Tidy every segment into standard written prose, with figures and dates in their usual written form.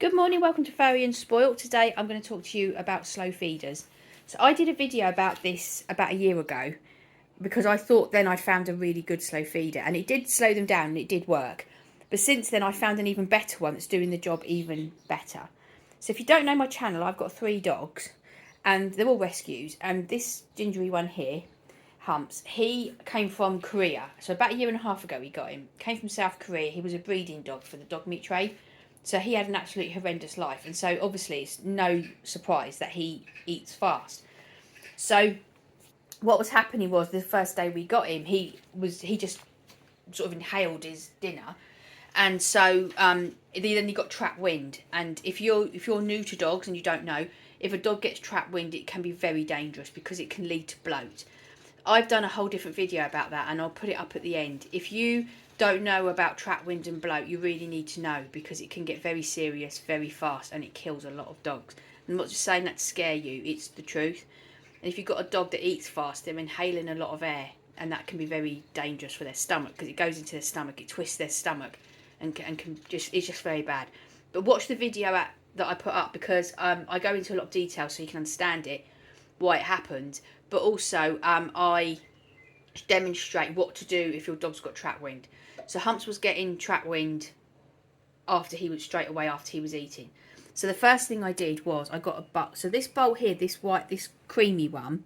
Good morning, welcome to Furry and Spoilt. Today I'm going to talk to you about slow feeders. So I did a video about this about a year ago because I thought then I'd found a really good slow feeder and it did slow them down and it did work. But since then I found an even better one that's doing the job even better. So if you don't know my channel, I've got 3 dogs and they're all rescues, and this gingery one here, Humps, he came from Korea. So about a year and a half ago he got him. Came from South Korea. He was a breeding dog for the dog meat trade. So he had an absolutely horrendous life, and so obviously it's no surprise that he eats fast. So what was happening was the first day we got him, he just sort of inhaled his dinner, and so then he got trap wind. And if you're new to dogs and you don't know, if a dog gets trap wind, it can be very dangerous because it can lead to bloat. I've done a whole different video about that, and I'll put it up at the end. If you don't know about trap wind and bloat, you really need to know, because it can get very serious very fast and it kills a lot of dogs. I'm not just saying that to scare you, it's the truth. And if you've got a dog that eats fast, they're inhaling a lot of air, and that can be very dangerous for their stomach because it goes into their stomach, it twists their stomach, and it's just very bad. But watch the video that I put up, because I go into a lot of detail so you can understand it, why it happened. But also I demonstrate what to do if your dog's got trap wind. So Humps was getting trap wind straight away after he was eating. So the first thing I did was I got a bowl. So this bowl here, this creamy one,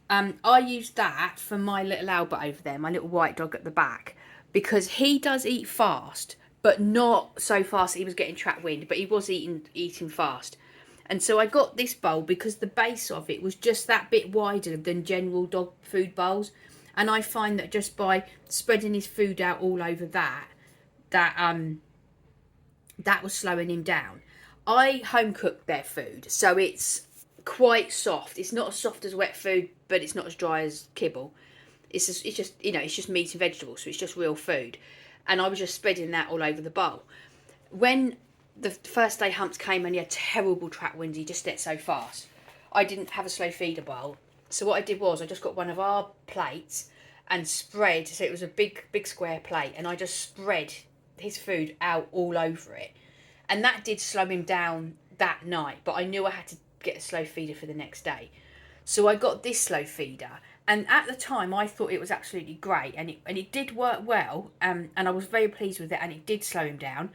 I used that for my little Albert over there, my little white dog at the back, because he does eat fast, but not so fast that he was getting trap wind, but he was eating fast. And so I got this bowl because the base of it was just that bit wider than general dog food bowls. And I find that just by spreading his food out all over that was slowing him down. I home cook their food, so it's quite soft. It's not as soft as wet food, but it's not as dry as kibble. It's just meat and vegetables, so it's just real food. And I was just spreading that all over the bowl. When the first day Humps came and he had terrible trap wind, he just ate so fast, I didn't have a slow feeder bowl. So what I did was I just got one of our plates and spread, so it was a big square plate, and I just spread his food out all over it. And that did slow him down that night, but I knew I had to get a slow feeder for the next day. So I got this slow feeder, and at the time I thought it was absolutely great, and it did work well, and I was very pleased with it, and it did slow him down.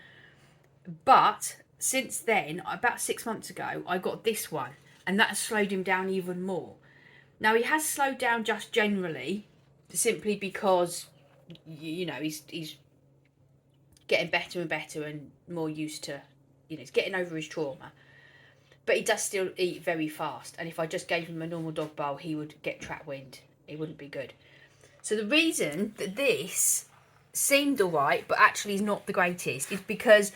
But since then, about 6 months ago, I got this one, and that has slowed him down even more. Now, he has slowed down just generally, simply because, he's getting better and better and more used to, he's getting over his trauma. But he does still eat very fast, and if I just gave him a normal dog bowl, he would get trap wind. It wouldn't be good. So the reason that this seemed alright, but actually is not the greatest, is because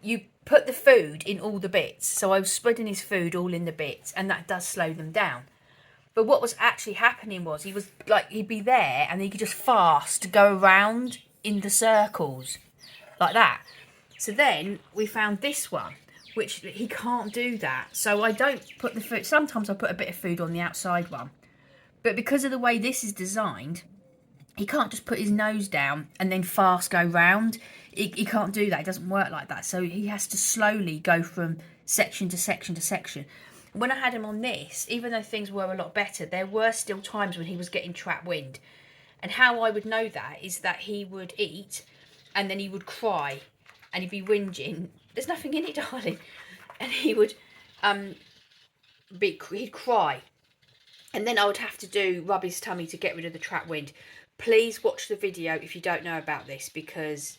you put the food in all the bits. So I was spreading his food all in the bits, and that does slow them down. But what was actually happening was he'd be there and he could just fast go around in the circles like that. So then we found this one, which he can't do that. So I don't put the food, sometimes I put a bit of food on the outside one. But because of the way this is designed, he can't just put his nose down and then fast go round. He can't do that. It doesn't work like that. So he has to slowly go from section to section to section. When I had him on this, even though things were a lot better, there were still times when he was getting trap wind. And how I would know that is that he would eat and then he would cry and he'd be whinging. There's nothing in it, darling. And he would he'd cry. And then I would have to rub his tummy to get rid of the trap wind. Please watch the video if you don't know about this, because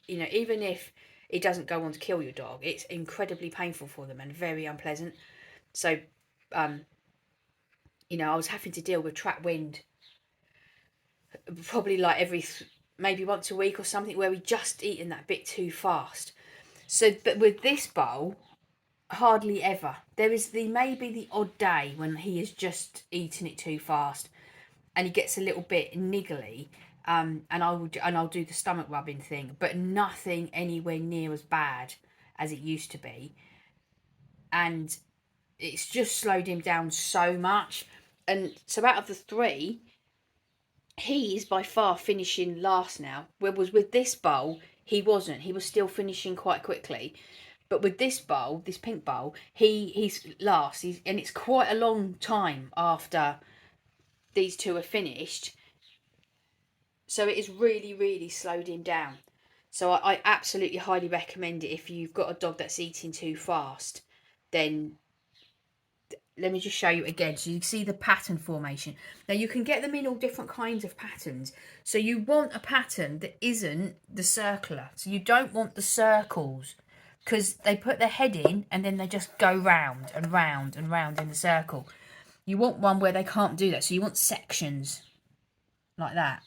even if it doesn't go on to kill your dog, it's incredibly painful for them and very unpleasant. So, I was having to deal with trap wind probably like maybe once a week or something, where we just eaten that bit too fast. So, but with this bowl, hardly ever. There is maybe the odd day when he has just eaten it too fast, and he gets a little bit niggly, and I'll do the stomach rubbing thing, but nothing anywhere near as bad as it used to be. And it's just slowed him down so much. And so out of the 3, he is by far finishing last now. Whereas with this bowl, he wasn't. He was still finishing quite quickly. But with this bowl, this pink bowl, he's and it's quite a long time after these two are finished. So it has really, really slowed him down. So I absolutely highly recommend it. If you've got a dog that's eating too fast, then let me just show you again so you can see the pattern formation. Now you can get them in all different kinds of patterns. So you want a pattern that isn't the circular. So you don't want the circles, because they put their head in and then they just go round and round and round in the circle. You want one where they can't do that. So you want sections like that.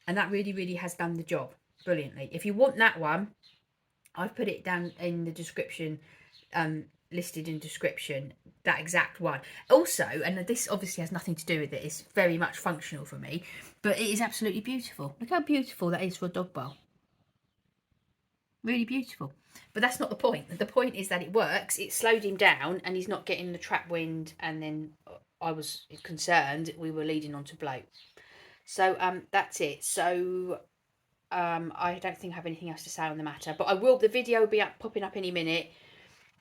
And that really, really has done the job brilliantly. If you want that one, I've put it down in the description, listed in description, that exact one. Also, and this obviously has nothing to do with it, it's very much functional for me, but it is absolutely beautiful. Look how beautiful that is for a dog bowl. Really beautiful. But that's not the point. The point is that it works. It slowed him down and he's not getting the trap wind, and then I was concerned we were leading on to bloat. So that's it. So I don't think I have anything else to say on the matter, but I will. The video will be popping up any minute.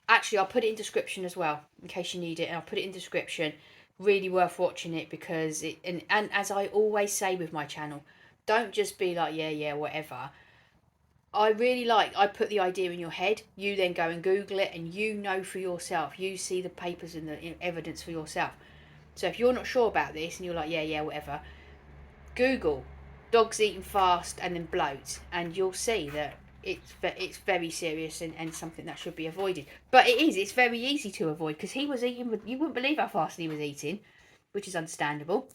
Actually, I'll put it in description as well in case you need it, and I'll put it in description. Really worth watching it, because it and as I always say with my channel, don't just be like yeah whatever. I put the idea in your head. You then go and Google it, and you know for yourself. You see the papers and the evidence for yourself. So if you're not sure about this and you're like yeah whatever, Google dogs eating fast and then bloat, and you'll see that it's very serious and something that should be avoided. But it's very easy to avoid, because he was eating, you wouldn't believe how fast he was eating, which is understandable.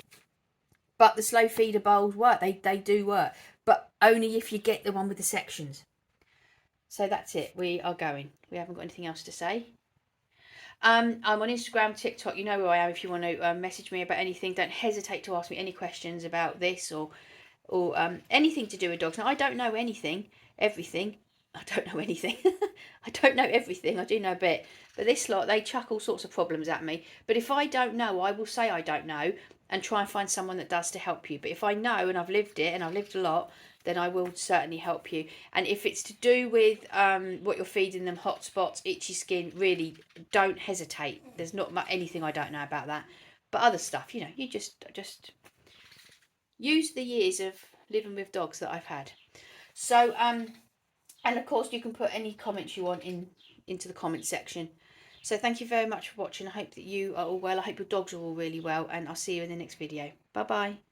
But the slow feeder bowls work. They do work, but only if you get the one with the sections. So that's it. We are going. We haven't got anything else to say. I'm on Instagram, TikTok. You know where I am. If you want to message me about anything, don't hesitate to ask me any questions about this or anything to do with dogs. Now, I don't know everything. I don't know anything. I don't know everything. I do know a bit. But this lot, they chuck all sorts of problems at me. But if I don't know, I will say I don't know and try and find someone that does to help you. But if I know and I've lived it, and I've lived a lot, then I will certainly help you. And if it's to do with what you're feeding them, hot spots, itchy skin, really don't hesitate. There's not anything I don't know about that. But other stuff, you know, you just use the years of living with dogs that I've had. So, and of course you can put any comments you want into the comment section. So thank you very much for watching. I hope that you are all well. I hope your dogs are all really well, and I'll see you in the next video. Bye bye.